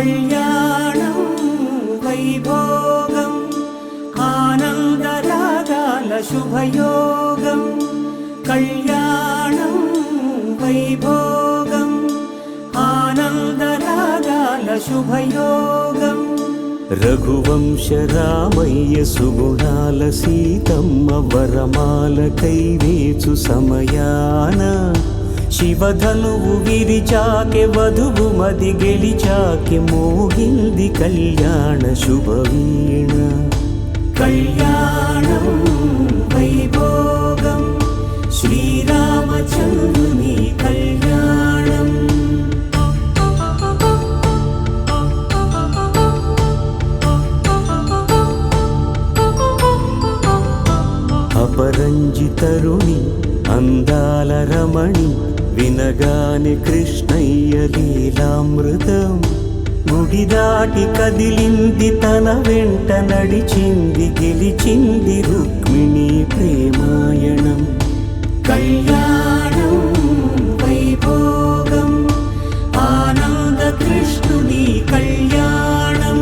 కళ్యాణం వైభోగం ఆనందరాగాల శుభయోగం కళ్యాణం వైభోగం ఆనందరాగాల శుభయోగం రఘువంశ రామయ్య సుగుణాల సీతమ్మ వరమాల కైవేచు సమయాన శివధనువు విరిచాకె వధువు మది గెలిచాకె మోగింది కళ్యాణ శుభవీణ కళ్యాణం వైభోగం శ్రీరామచంద్రుని కళ్యాణం అపరంజి తరుణి అందాల రమణి వినగానే కృష్ణయ్య లీలామృతం గుడి దాటి కదిలింది తన వెంట నడిచింది గెలిచింది రుక్మిణి ప్రేమాయణం కళ్యాణం వైభోగం ఆనంద కృష్ణుని కళ్యాణం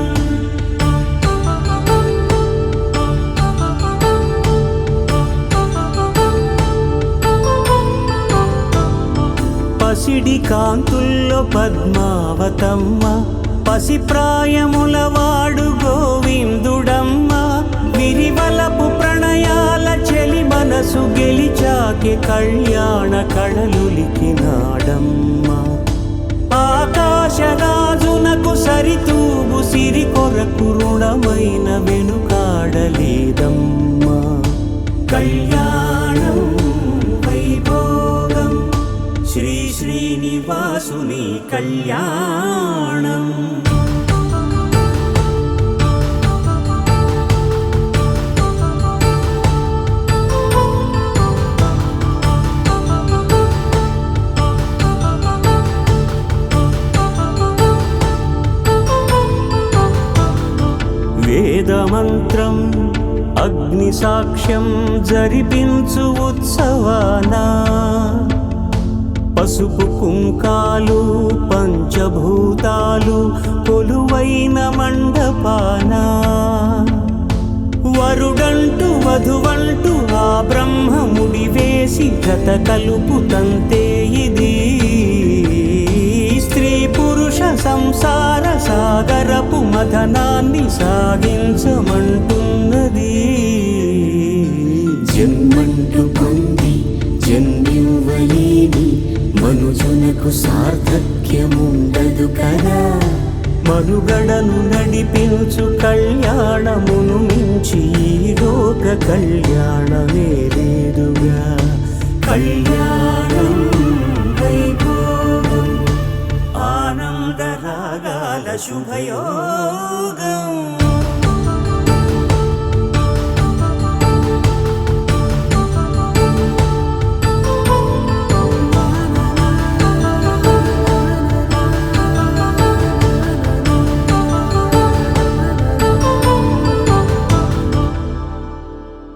పసిడి కాంతుల్లో పద్మావతమ్మ పసిప్రాయముల వాడు గోవిందుడమ్మ విరివలపు ప్రణయాల చెలి మనసు గెలిచాకె కళ్యాణ కళలులికినాడమ్మ ఆకాశరాజునకు సరితూగు సిరి కొరకు రుణమైన వెనుకాడలేదమ్మ కళ్యాణం వైభోగం శ్రీ శ్రీనివాసుని కళ్యాణం వేదమంత్రం అగ్ని సాక్ష్యం జరిపించు ఉత్సవానా పసుపు కుంకాలు పంచభూతాలు కొలువైన మండపాన వరుడంటూ వధువంటూ ఆ బ్రహ్మముడి వేసి జత కలుపుతంతే ఇది స్త్రీ పురుష సంసార సాగరపు మథనాన్ని సాగించమంటున్నది జన్మంటూ పొంది జన్మివ్వలేని మనుజునకు సార్థక్యముండదు కదా మనుగడను నడిపించు కళ్యాణమును మించి ఈ లోక కళ్యాణమే లేదుగా కళ్యాణం వైభోగం ఆనందరాగాల శుభయోగం